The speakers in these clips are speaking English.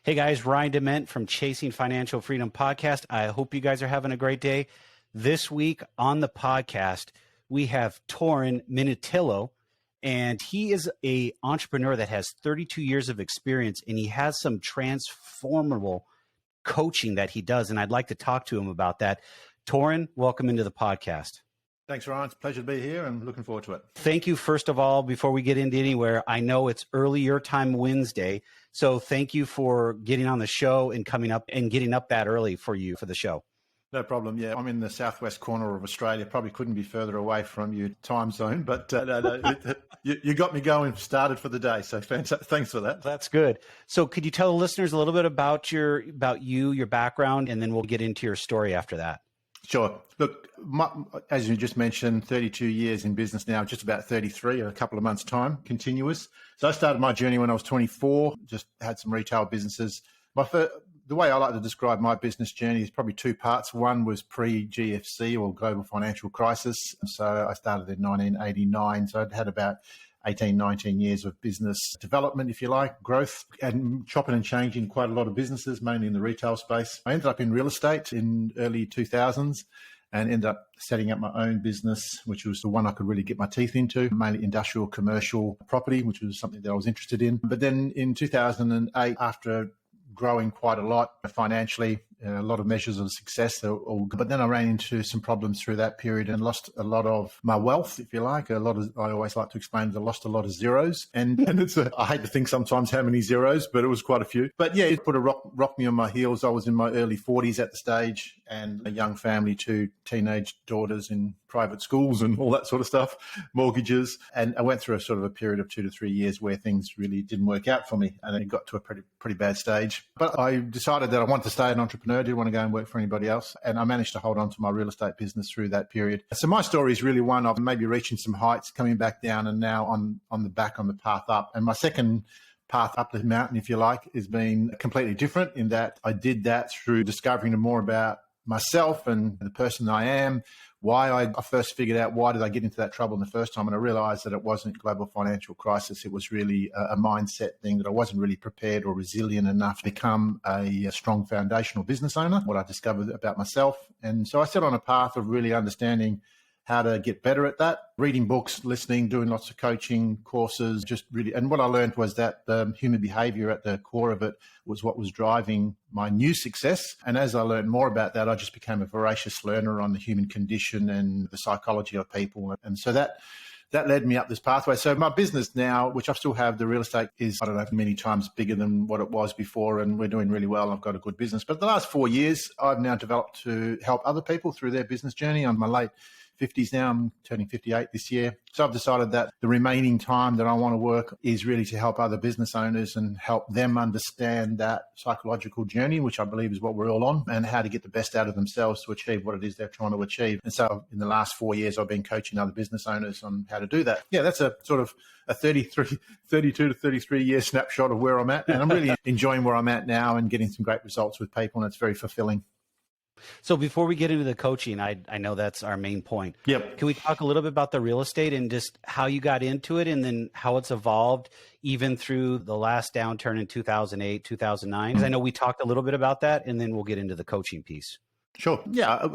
Hey guys, Ryan Dement from Chasing Financial Freedom podcast. I hope you guys are having a great day. This week on the podcast, we have Torrin Minutillo, and he is an entrepreneur that has 32 years of experience, and he has some transformable coaching that he does, and I'd like to talk to him about that. Torrin, welcome into the podcast. Thanks, Ryan. It's a pleasure to be here and looking forward to it. Thank you. First of all, before we get into anywhere, I know it's early your time Wednesday, so thank you for getting on the show and coming up and getting up that early for you for the show. No problem. Yeah, I'm in the southwest corner of Australia. Probably couldn't be further away from your time zone, but you got me going, started for the day. So thanks for that. That's good. So could you tell the listeners a little bit about your background, and then we'll get into your story after that? Sure. Look, as you just mentioned, 32 years in business now, just about 33 in a couple of months' time, continuous. So I started my journey when I was 24, just had some retail businesses. The way I like to describe my business journey is probably two parts. One was pre-GFC or global financial crisis. So I started in 1989. So I'd had about 18, 19 years of business development, if you like, growth, and chopping and changing quite a lot of businesses, mainly in the retail space. I ended up in real estate in early 2000s and ended up setting up my own business, which was the one I could really get my teeth into, mainly industrial, commercial property, which was something that I was interested in. But then in 2008, after growing quite a lot financially, a lot of measures of success. But then I ran into some problems through that period and lost a lot of my wealth, if you like. I always like to explain that I lost a lot of zeros. And I hate to think sometimes how many zeros, but it was quite a few. But yeah, it put a rock me on my heels. I was in my early 40s at the stage and a young family, 2 teenage daughters in private schools and all that sort of stuff, mortgages. And I went through a sort of a period of 2 to 3 years where things really didn't work out for me. And it got to a pretty bad stage. But I decided that I wanted to stay an entrepreneur. I didn't want to go and work for anybody else. And I managed to hold on to my real estate business through that period. So my story is really one of maybe reaching some heights, coming back down, and now on the path up. And my second path up the mountain, if you like, has been completely different in that I did that through discovering more about myself and the person I am, why I first figured out why did I get into that trouble in the first time. And I realized that it wasn't global financial crisis. It was really a mindset thing that I wasn't really prepared or resilient enough to become a strong foundational business owner, what I discovered about myself. And so I set on a path of really understanding how to get better at that, reading books, listening, doing lots of coaching courses, just really. And what I learned was that the human behavior at the core of it was what was driving my new success. And as I learned more about that, I just became a voracious learner on the human condition and the psychology of people. And so that led me up this pathway. So my business now, which I still have, the real estate is, I don't know, many times bigger than what it was before, and we're doing really well. I've got a good business. But the last 4 years, I've now developed to help other people through their business journey. I'm in my late 50s now. I'm turning 58 this year. So I've decided that the remaining time that I want to work is really to help other business owners and help them understand that psychological journey, which I believe is what we're all on, and how to get the best out of themselves to achieve what it is they're trying to achieve. And so in the last 4 years, I've been coaching other business owners on how to do that. Yeah, that's a sort of a 32 to 33 year snapshot of where I'm at. And I'm really enjoying where I'm at now and getting some great results with people. And it's very fulfilling. So before we get into the coaching, I know that's our main point. Yep. Can we talk a little bit about the real estate and just how you got into it and then how it's evolved even through the last downturn in 2008, 2009? Because I know we talked a little bit about that, and then we'll get into the coaching piece. Sure. Yeah.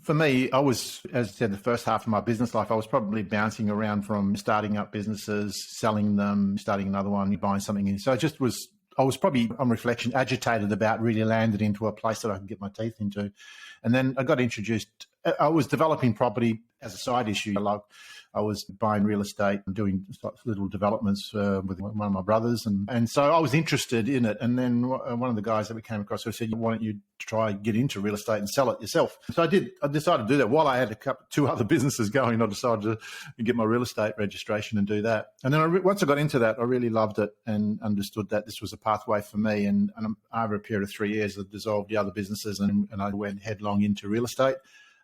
For me, I was, as I said, the first half of my business life, I was probably bouncing around from starting up businesses, selling them, starting another one, buying something in. So I was probably, on reflection, agitated about really landed into a place that I could get my teeth into. And then I got introduced. I was developing property as a side issue. I was buying real estate and doing little developments with one of my brothers. And so I was interested in it. And then one of the guys that we came across said, why don't you try get into real estate and sell it yourself? So I did. I decided to do that. While I had two other businesses going, I decided to get my real estate registration and do that. And then once I got into that, I really loved it and understood that this was a pathway for me. And over a period of 3 years, I dissolved the other businesses and I went headlong into real estate.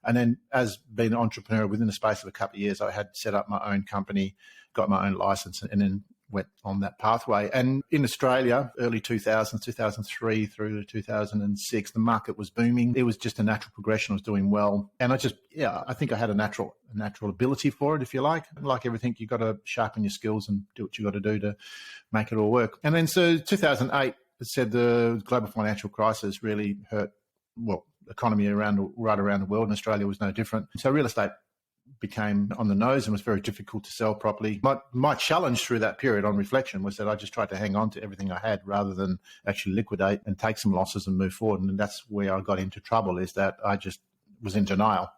And then as being an entrepreneur, within the space of a couple of years, I had set up my own company, got my own license, and then went on that pathway. And in Australia, early 2000s, 2003 through to 2006, the market was booming. It was just a natural progression. I was doing well. And I think I had a natural ability for it, if you like. Like everything, you got to sharpen your skills and do what you got to do to make it all work. And then so 2008, said, the global financial crisis really hurt, well, economy right around the world, and Australia was no different. So real estate became on the nose and was very difficult to sell properly. My challenge through that period on reflection was that I just tried to hang on to everything I had rather than actually liquidate and take some losses and move forward. And that's where I got into trouble, is that I just was in denial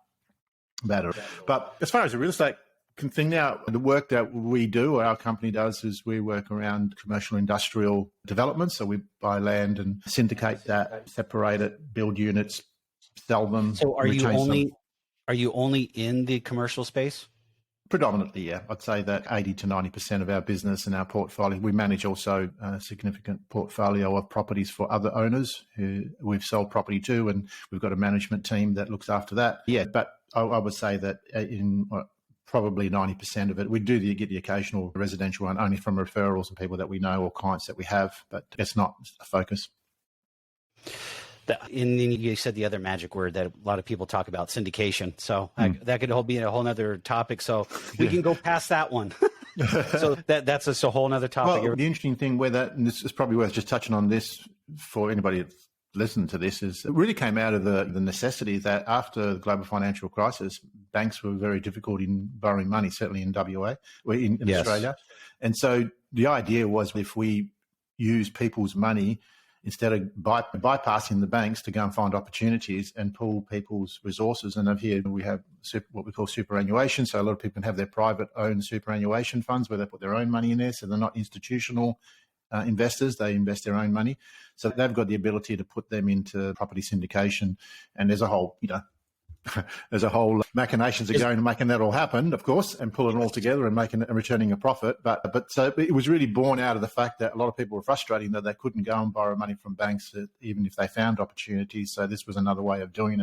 about it. But as far as the real estate thing now, the work that we do, or our company does, is we work around commercial industrial development. So we buy land and syndicate that, separate it, build units, sell them. So are you only in the commercial space? Predominantly, yeah. I'd say that 80 to 90% of our business and our portfolio, we manage also a significant portfolio of properties for other owners who we've sold property to, and we've got a management team that looks after that. Yeah, but I would say that in probably 90% of it, we do get the occasional residential one, only from referrals and people that we know or clients that we have, but it's not a focus. And then you said the other magic word that a lot of people talk about, syndication. So that could be a whole nother topic. So we can go past that one. So that's just a whole nother topic. Well, the interesting thing where that, and this is probably worth just touching on this for anybody that's listened to this, is it really came out of the necessity that after the global financial crisis, banks were very difficult in borrowing money, certainly in WA, in yes. Australia. And so the idea was, if we use people's money instead of bypassing the banks, to go and find opportunities and pool people's resources. And over here we have what we call superannuation. So a lot of people can have their private owned superannuation funds where they put their own money in there. So they're not institutional investors, they invest their own money. So they've got the ability to put them into property syndication. And there's a whole, there's a whole machinations of going and making that all happen, of course, and pulling it all together and making it and returning a profit. But so it was really born out of the fact that a lot of people were frustrating that they couldn't go and borrow money from banks, even if they found opportunities. So this was another way of doing it.